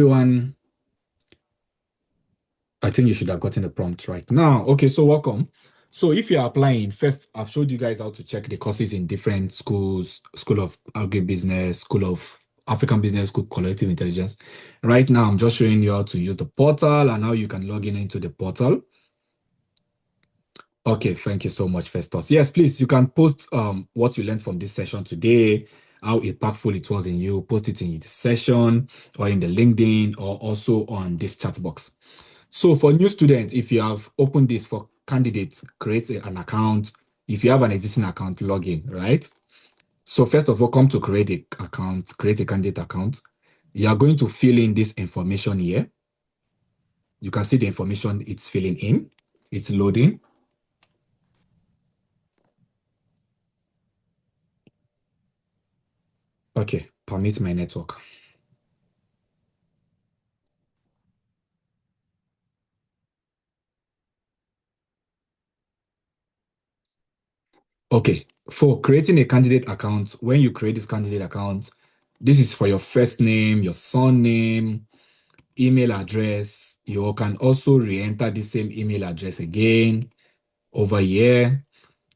everyone. I think you should have gotten the prompt right now. Okay, so welcome. So if you're applying, first, I've showed you guys how to check the courses in different schools, School of Agribusiness, School of African Business, School of Collective Intelligence. Right now, I'm just showing you how to use the portal and how you can log in into the portal. Okay, thank you so much, Festus. Yes, please, you can post what you learned from this session today, how impactful it was in you, post it in the session or in the LinkedIn or also on this chat box. So for new students, if you have opened this for candidates, create an account. If you have an existing account, log in, right? So first of all, come to create an account, create a candidate account. You are going to fill in this information here. You can see the information it's filling in. It's loading. Okay, permit my network. Okay, for creating a candidate account, when you create this candidate account, this is for your first name, your surname, email address. You can also re-enter the same email address again over here.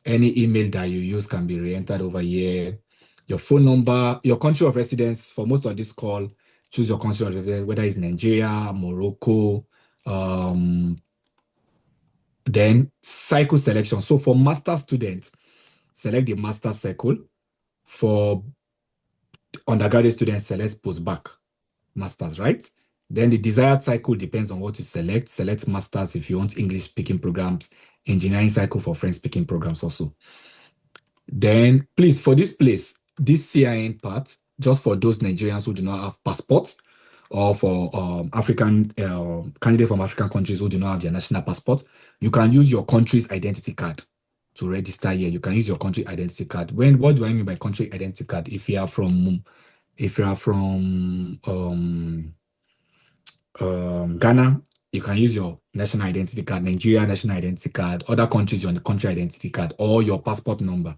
Any email that you use can be re-entered over here. Your phone number, your country of residence. For most of this call, choose your country of residence, whether it's Nigeria, Morocco, then cycle selection. So for master students, select the master cycle. For undergraduate students, select post-bac masters, right? Then the desired cycle depends on what you select. Select masters if you want English speaking programs, engineering cycle for French speaking programs also. Then please, for this place, this CIN part, just for those Nigerians who do not have passports, or for African candidates from African countries who do not have their national passport, you can use your country's identity card to register here. You can use your country identity card. What do I mean by country identity card? If you are from Ghana, you can use your national identity card, Nigeria national identity card, other countries your country identity card, or your passport number.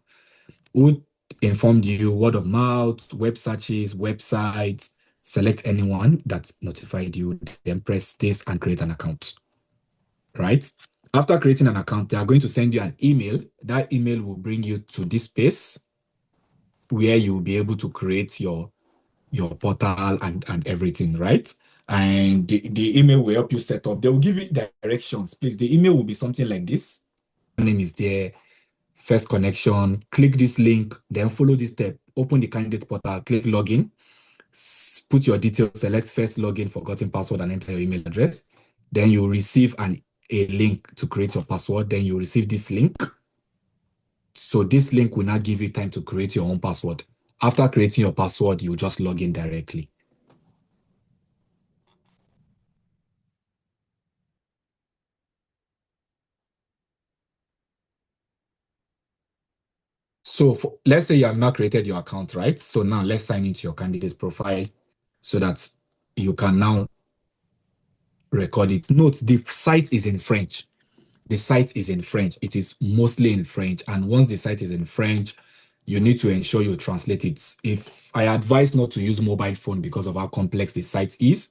Who informed you? Word of mouth, web searches, websites. Select anyone that notified you, then press this and create an account. Right? After creating an account, they are going to send you an email. That email will bring you to this space where you'll be able to create your portal and everything, right? And the email will help you set up. They will give you directions. Please, the email will be something like this. Name is there. First connection, click this link, then follow this step. Open the candidate portal, click login, put your details, select first login, forgotten password, and enter your email address. Then you receive a link to create your password. Then you receive this link. So this link will now give you time to create your own password. After creating your password, you just log in directly. So let's say you have now created your account, right? So now let's sign into your candidate profile so that you can now record it. Note, the site is in French. The site is in French. It is mostly in French. And once the site is in French, you need to ensure you translate it. If I advise not to use mobile phone because of how complex the site is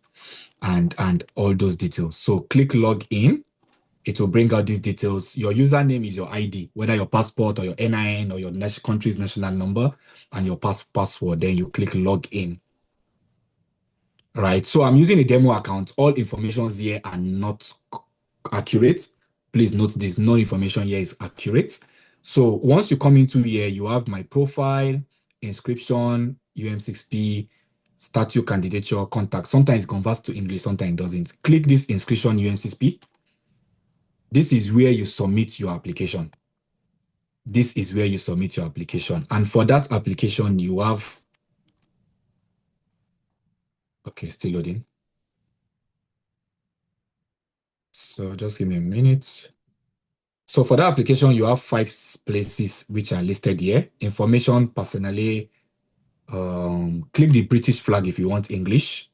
and all those details. So click log in. It will bring out these details. Your username is your ID, whether your passport or your NIN or your country's national number, and your password. Then you click log in. Right. So I'm using a demo account. All informations here are not accurate. Please note this, no information here is accurate. So once you come into here, you have my profile, inscription, UM6P, statue, candidature, contact. Sometimes it converts to English, sometimes it doesn't. Click this inscription UM6P. This is where you submit your application. This is where you submit your application. And for that application, you have... Okay, still loading. So just give me a minute. So for that application, you have 5 places which are listed here. Information, personally, click the British flag if you want English,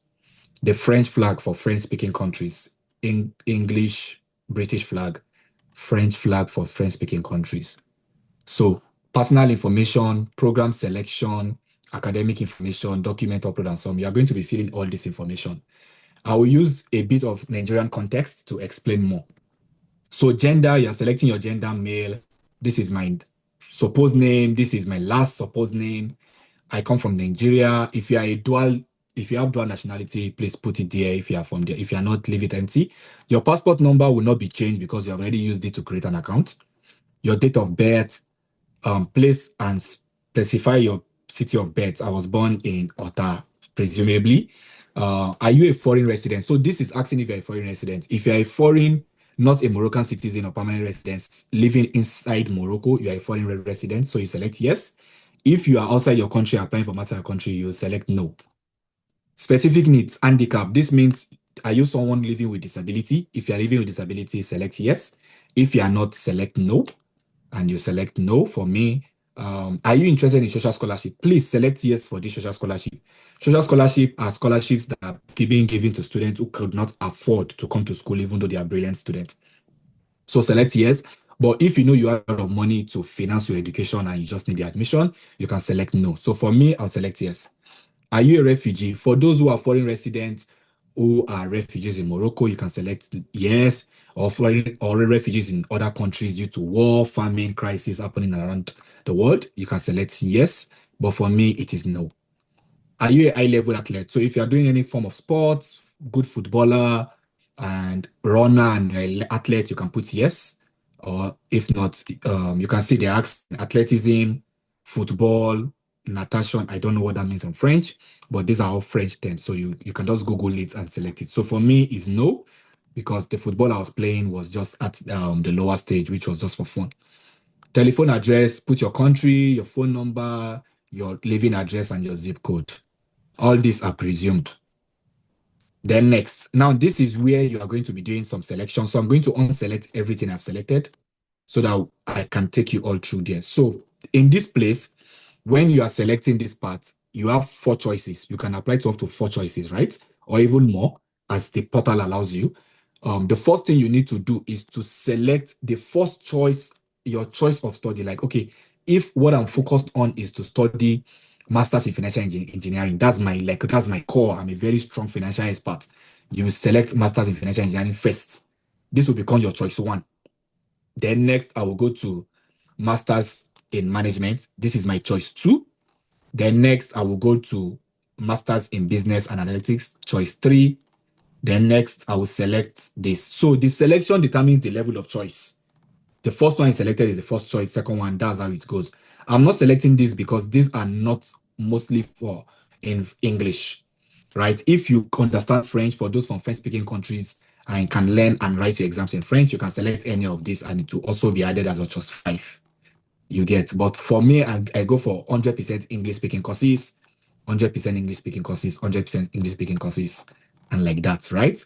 the French flag for French-speaking countries, English, British flag, French flag for French-speaking countries. So personal information, program selection, academic information, document upload, and so on. You are going to be filling all this information. I will use a bit of Nigerian context to explain more. So gender, you're selecting your gender male. This is my supposed name. This is my last supposed name. I come from Nigeria. If you have dual nationality, please put it there. If you are from there, if you are not, leave it empty. Your passport number will not be changed because you have already used it to create an account. Your date of birth, place and specify your city of birth. I was born in Ota, presumably. Are you a foreign resident? So this is asking if you're a foreign resident. If you're a foreign, not a Moroccan citizen or permanent resident living inside Morocco, you are a foreign resident. So you select yes. If you are outside your country applying for outside your country, you select no. Specific needs, handicap. This means, are you someone living with disability? If you are living with disability, select yes. If you are not, select no, and you select no. For me, are you interested in social scholarship? Please select yes for this social scholarship. Social scholarship are scholarships that are being given to students who could not afford to come to school, even though they are brilliant students. So select yes. But if you know you have a lot of money to finance your education and you just need the admission, you can select no. So for me, I'll select yes. Are you a refugee? For those who are foreign residents who are refugees in Morocco, you can select yes, or foreign or refugees in other countries due to war, famine, crisis happening around the world, you can select yes. But for me, it is no. Are you a high-level athlete? So if you are doing any form of sports, good footballer and runner and you're an athlete, you can put yes. Or if not, you can see the athleticism, football, natation. I don't know what that means in French, but these are all French terms. So you can just Google it and select it. So for me, it's no, because the football I was playing was just at the lower stage, which was just for fun. Telephone address, put your country, your phone number, your living address, and your zip code. All these are presumed. Then next, now this is where you are going to be doing some selection. So I'm going to unselect everything I've selected so that I can take you all through there. So in this place, when you are selecting this part, you have 4 choices. You can apply to up to 4 choices, right? Or even more, as the portal allows you. The first thing you need to do is to select the first choice, your choice of study. Like, okay, if what I'm focused on is to study masters in financial engineering, that's my core. I'm a very strong financial expert. You select masters in financial engineering first. This will become your choice one. Then next, I will go to masters in management. This is my choice two. Then next, I will go to masters in business and analytics, choice three. Then next, I will select this. So the selection determines the level of choice. The first one is selected is the first choice. Second one, that's how it goes. I'm not selecting this because these are not mostly for in English, right? If you understand French, for those from French-speaking countries and can learn and write your exams in French, you can select any of these and it will also be added as a choice five. You get, but for me, I go for 100% English-speaking courses, 100% English-speaking courses, 100% English-speaking courses, and like that, right?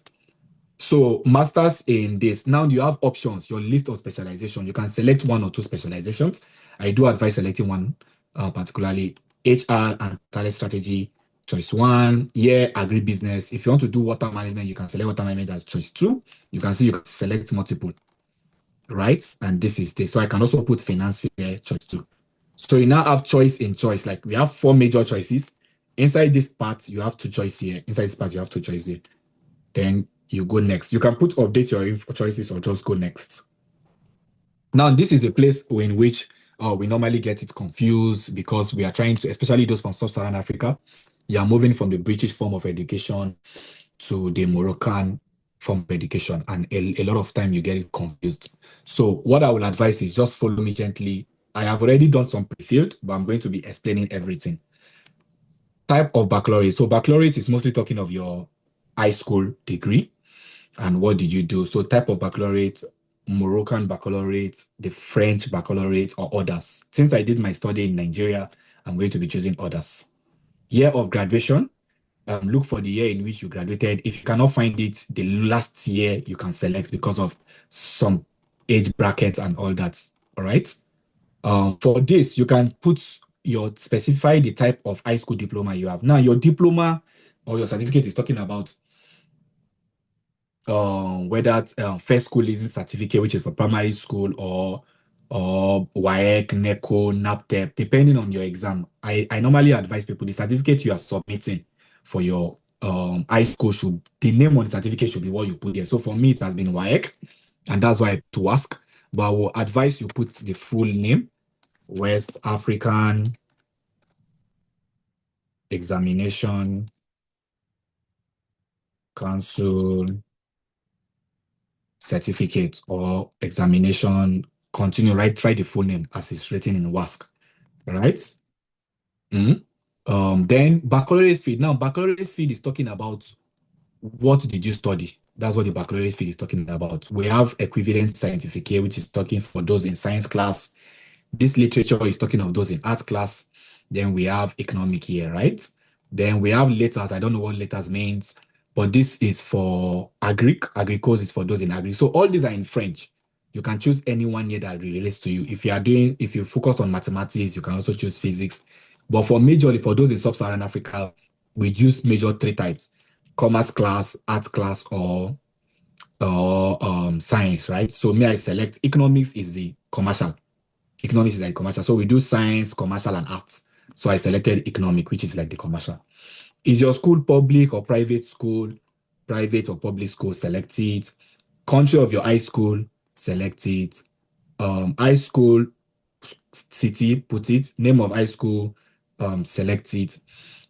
So masters in this. Now you have options, your list of specialization. You can select 1 or 2 specializations. I do advise selecting one, particularly HR and talent strategy, choice one. Yeah, agribusiness. If you want to do water management, you can select water management as choice two. You can see you can select multiple, right? And this is this. So I can also put finance here, choice two. So you now have choice in choice. Like we have 4 major choices. Inside this part, you have 2 choices here. Inside this part, you have 2 choices here. Then you go next. You can put update your choices or just go next. Now, this is a place in which we normally get it confused because we are trying to, especially those from sub-Saharan Africa, you are moving from the British form of education to the Moroccan form of education, and a lot of time you get it confused. So what I will advise is just follow me gently. I have already done some pre-filled, but I'm going to be explaining everything. Type of baccalaureate. So baccalaureate is mostly talking of your high school degree and what did you do. So type of baccalaureate, Moroccan baccalaureate, the French baccalaureate, or others. Since I did my study in Nigeria, I'm going to be choosing others. Year of graduation, look for the year in which you graduated. If you cannot find it, the last year you can select because of some age brackets and all that. All right. For this, you can specify the type of high school diploma you have. Now, your diploma or your certificate is talking about whether it's first school leaving certificate, which is for primary school, or WAEC, NECO, NAPTEP, depending on your exam. I normally advise people the certificate you are submitting for your high school the name on the certificate should be what you put there. So for me, it has been WAEC, and that's why to ask. But I will advise you put the full name, West African Examination Council certificate or examination. Continue, try the full name as it's written in WASC, right? Mhm. Then baccalaureate field. Now, baccalaureate field is talking about what did you study? That's what the baccalaureate field is talking about. We have equivalent scientific here, which is talking for those in science class. This literature is talking of those in art class. Then we have economic here, right? Then we have letters. I don't know what letters means, but this is for agric. Agricos is for those in agri. So all these are in French. You can choose any one here that relates to you. If you focus on mathematics, you can also choose physics. But for majorly, for those in sub-Saharan Africa, we use major three types: commerce class, art class, or science, right? So may I select economics is the commercial. Economics is like commercial. So we do science, commercial, and arts. So I selected economic, which is like the commercial. Is your school public or private school? Private or public school, select it. Country of your high school, select it. High school, city, put it. Name of high school, select it.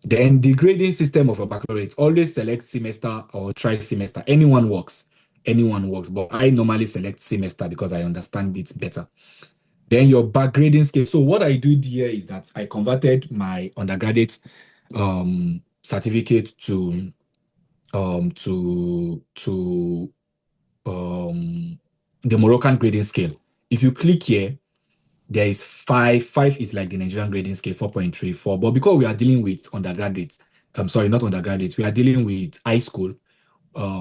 Then the grading system of a baccalaureate, always select semester or tri-semester. Anyone works. Anyone works. But I normally select semester because I understand it better. Then your back grading scale. So what I do here is that I converted my undergraduate certificate um to to the Moroccan grading scale. If you click here, there is five. Five is like the Nigerian grading scale, 4.34. But because we are dealing with undergraduates, I'm sorry, not undergraduates, we are dealing with high school,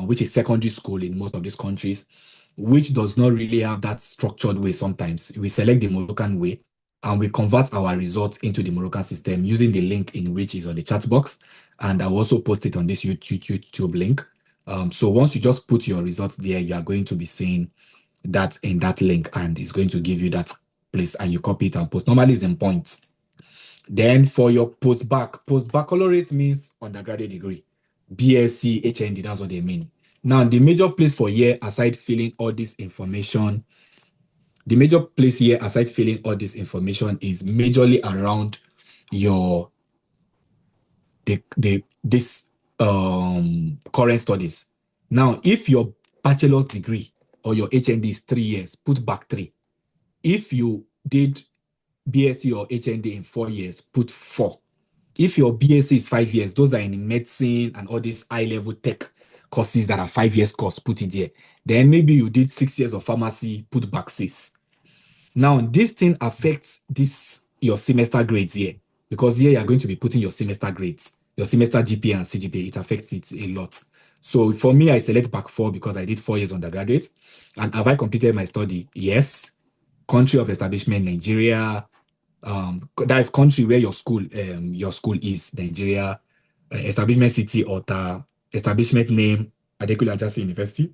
which is secondary school in most of these countries, which does not really have that structured way sometimes. We select the Moroccan way and we convert our results into the Moroccan system using the link in which is on the chat box. And I'll also post it on this YouTube link. So once you just put your results there, you are going to be seeing that in that link and it's going to give you that place and you copy it and post. Normally it's in points. Then for your post-baccalaureate means undergraduate degree. BSc, HND, that's what they mean. Now, the major place for here, aside filling all this information, the major place here, aside filling all this information, is majorly around your this current studies. Now, if your bachelor's degree or your HND is 3 years, put back 3. If you did BSc or HND in 4 years, put 4. If your BSc is 5 years, those are in medicine and all these high-level tech courses that are 5 years course, put it there. Then maybe you did 6 years of pharmacy, put back 6. Now, this thing affects your semester grades here because here you're going to be putting your semester grades, your semester GPA and CGPA. It affects it a lot. So for me, I select back 4 because I did 4 years undergraduate. And have I completed my study? Yes. Country of establishment, Nigeria. That is country where your school is, Nigeria. Establishment city, Ota. Establishment name, Adekunle Ajasi University.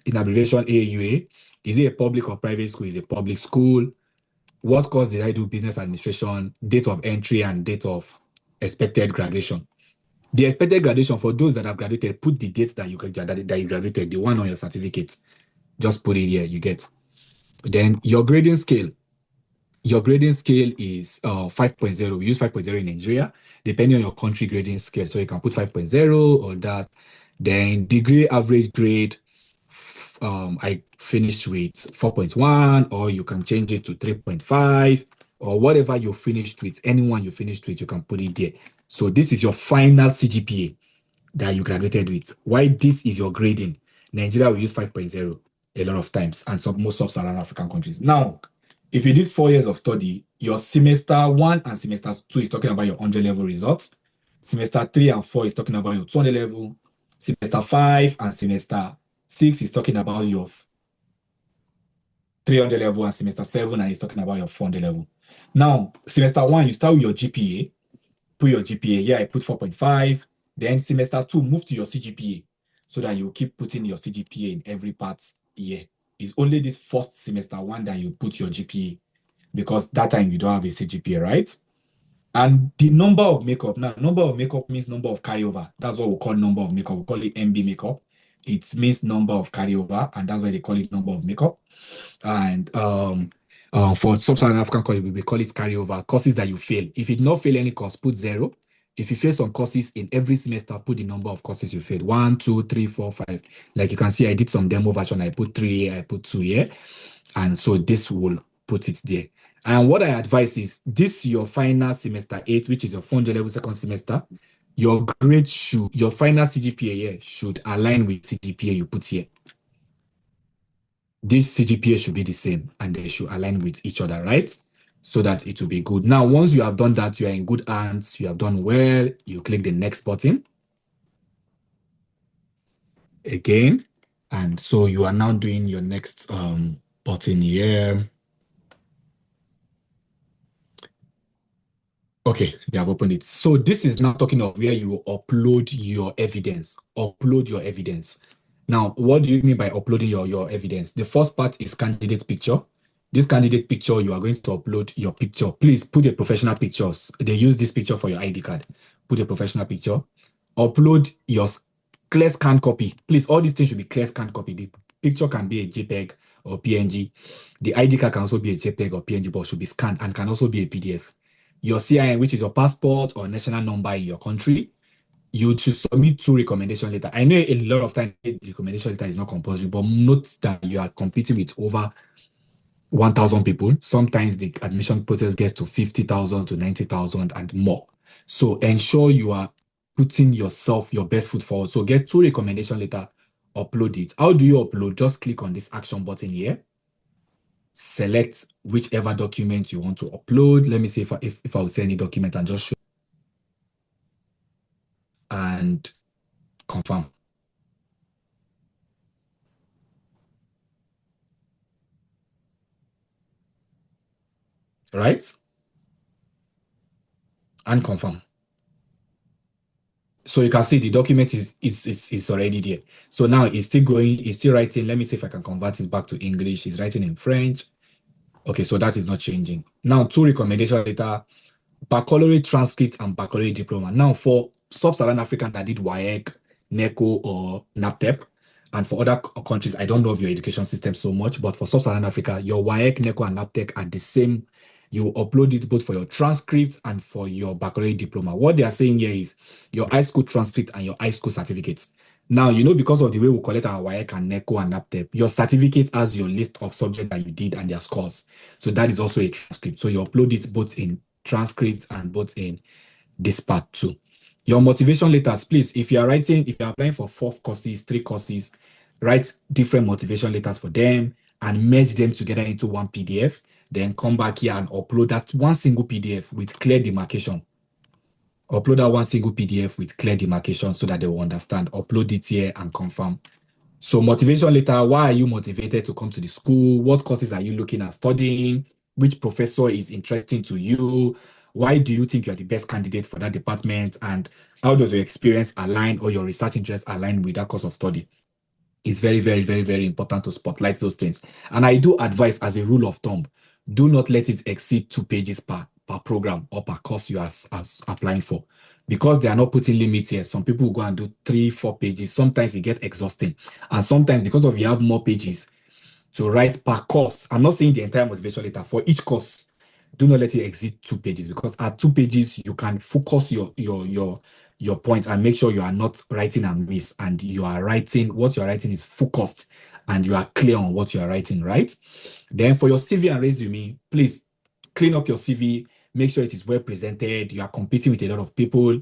In abbreviation, AUA. Is it a public or private school? Is it a public school? What course did I do? Business administration, date of entry, and date of expected graduation. The expected graduation, for those that have graduated, put the dates that you graduated, the one on your certificate. Just put it here, you get. Then your grading scale. Your grading scale is 5.0. We use 5.0 in Nigeria, depending on your country grading scale. So you can put 5.0 or that. Then degree average grade, I finished with 4.1, or you can change it to 3.5, or whatever you finished with. Anyone you finished with, you can put it there. So this is your final CGPA that you graduated with. Why this is your grading? Nigeria will use 5.0 a lot of times, and most sub-Saharan African countries. Now, if you did 4 years of study, your semester 1 and semester 2 is talking about your 100 level results. Semester 3 and 4 is talking about your 200 level. Semester 5 and semester 6 is talking about your 300 level, and semester 7 and it's talking about your 400 level. Now, semester 1, you start with your GPA. Put your GPA. Here I put 4.5. Then semester 2, move to your CGPA so that you keep putting your CGPA in every part here. It's only this first semester 1 that you put your GPA because that time you don't have a CGPA, right? And the number of makeup, now, number of makeup means number of carryover. That's what we call number of makeup. We call it MB makeup. It means number of carryover, and that's why they call it number of makeup. And for sub-Saharan African courses, we call it carryover. Courses that you fail. If you did not fail any course, put 0. If you fail some courses in every semester, put the number of courses you failed. 1, 2, 3, 4, 5. Like you can see, I did some demo version. I put 3 here, I put 2 here. And so this will put it there. And what I advise is this your final semester 8, which is your 400 level second semester. Your grade should, your final CGPA here should align with CGPA you put here. This CGPA should be the same and they should align with each other, right? So that it will be good. Now, once you have done that, you are in good hands, you have done well, you click the next button again. And so you are now doing your next button here. Okay, they have opened it. So this is now talking of where you upload your evidence. Upload your evidence. Now, what do you mean by uploading your evidence? The first part is candidate picture. This candidate picture, you are going to upload your picture. Please put a professional picture. They use this picture for your ID card. Put a professional picture. Upload your clear scan copy. Please, all these things should be clear scan copy. The picture can be a JPEG or PNG. The ID card can also be a JPEG or PNG, but should be scanned and can also be a PDF. Your CIN, which is your passport or national number in your country, you should submit 2 recommendation letter. I know a lot of times the recommendation letter is not compulsory, but note that you are competing with over 1,000 people. Sometimes the admission process gets to 50,000 to 90,000 and more. So ensure you are putting yourself, your best foot forward. So get 2 recommendation letter, upload it. How do you upload? Just click on this action button here. Select whichever document you want to upload. Let me see if I will say any document and just show and confirm. Right? And confirm. So you can see the document is already there. So now it's still going, it's still writing. Let me see if I can convert it back to English. It's writing in French. Okay, so that is not changing. Now, 2 recommendation letter, baccalaureate transcript and baccalaureate diploma. Now, for sub-Saharan African that did WAEC, NECO, or NAPTEP, and for other countries, I don't know of your education system so much, but for sub-Saharan Africa, your WAEC, NECO, and NAPTEP are the same. You upload it both for your transcript and for your baccalaureate diploma. What they are saying here is your high school transcript and your high school certificates. Now, because of the way we collect our WAEC and NECO and NAPTEP, your certificate has your list of subjects that you did and their scores. So that is also a transcript. So you upload it both in transcript and both in this part too. Your motivation letters, please, if you're applying for 4 courses, 3 courses, write different motivation letters for them and merge them together into one PDF. Then come back here and upload that one single PDF with clear demarcation. Upload that one single PDF with clear demarcation so that they will understand. Upload it here and confirm. So motivation letter, why are you motivated to come to the school? What courses are you looking at studying? Which professor is interesting to you? Why do you think you're the best candidate for that department? And how does your experience align or your research interests align with that course of study? It's very, very, very, very important to spotlight those things. And I do advise as a rule of thumb, do not let it exceed 2 pages per program or per course you are applying for. Because they are not putting limits here. Some people go and do 3, 4 pages. Sometimes it gets exhausting. And sometimes because of you have more pages to write per course, I'm not saying the entire motivation letter, for each course, do not let it exceed 2 pages because at 2 pages, you can focus your point and make sure you are not writing a miss and what you are writing is focused and you are clear on what you are writing, right? Then for your CV and resume, please clean up your CV, make sure it is well presented. You are competing with a lot of people.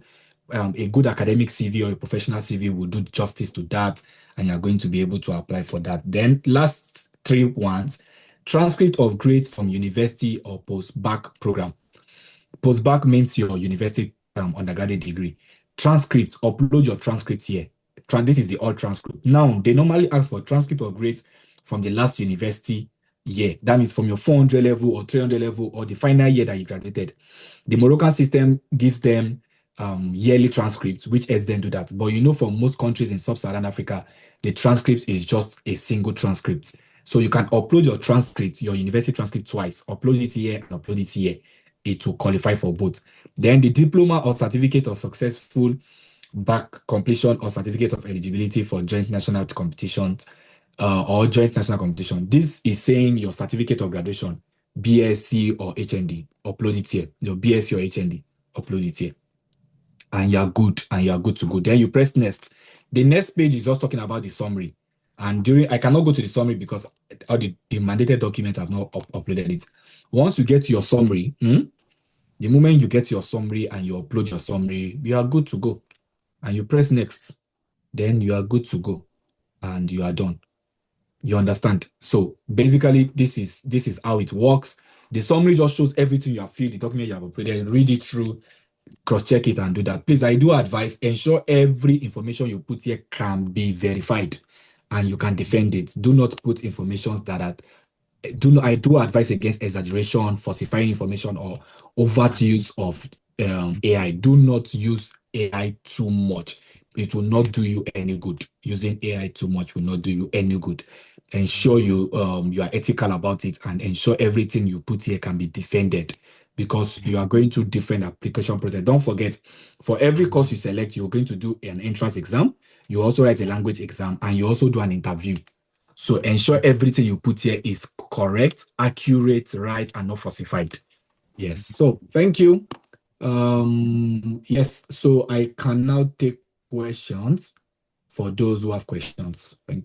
A good academic CV or a professional CV will do justice to that, and you're going to be able to apply for that. Then last 3 ones, transcript of grades from university or post-bac program. Post-bac means your university undergraduate degree. Transcript, upload your transcripts here. This is the all transcript. Now, they normally ask for transcript of grades from the last university year. That means from your 400 level or 300 level or the final year that you graduated. The Moroccan system gives them yearly transcripts, which helps them do that. But for most countries in sub-Saharan Africa, the transcript is just a single transcript. So you can upload your transcript, your university transcript twice. Upload it here and upload it here. it will qualify for both. Then the diploma or certificate of successful back completion or certificate of eligibility for joint national competitions or joint national competition. This is saying your certificate of graduation, BSc or HND, upload it here. Your BSc or HND, upload it here. And you're good, and you're good to go. Then you press next. The next page is just talking about the summary. And I cannot go to the summary because all the mandated document have not uploaded it. Once you get to your summary, the moment you get your summary and you upload your summary, you are good to go. And you press next. Then you are good to go. And you are done. You understand? So basically, this is how it works. The summary just shows everything you have filled, the document you have uploaded, read it through, cross-check it and do that. Please, I do advise, ensure every information you put here can be verified and you can defend it. Do not put information that are I do advise against exaggeration, falsifying information, or overt use of AI. Do not use AI too much. It will not do you any good. Using AI too much will not do you any good. Ensure you are ethical about it and ensure everything you put here can be defended because you are going to different application process. Don't forget, for every course you select, you're going to do an entrance exam. You also write a language exam and you also do an interview. So ensure everything you put here is correct, accurate, right, and not falsified. Yes. So thank you. Yes. So I can now take questions for those who have questions. Thank you.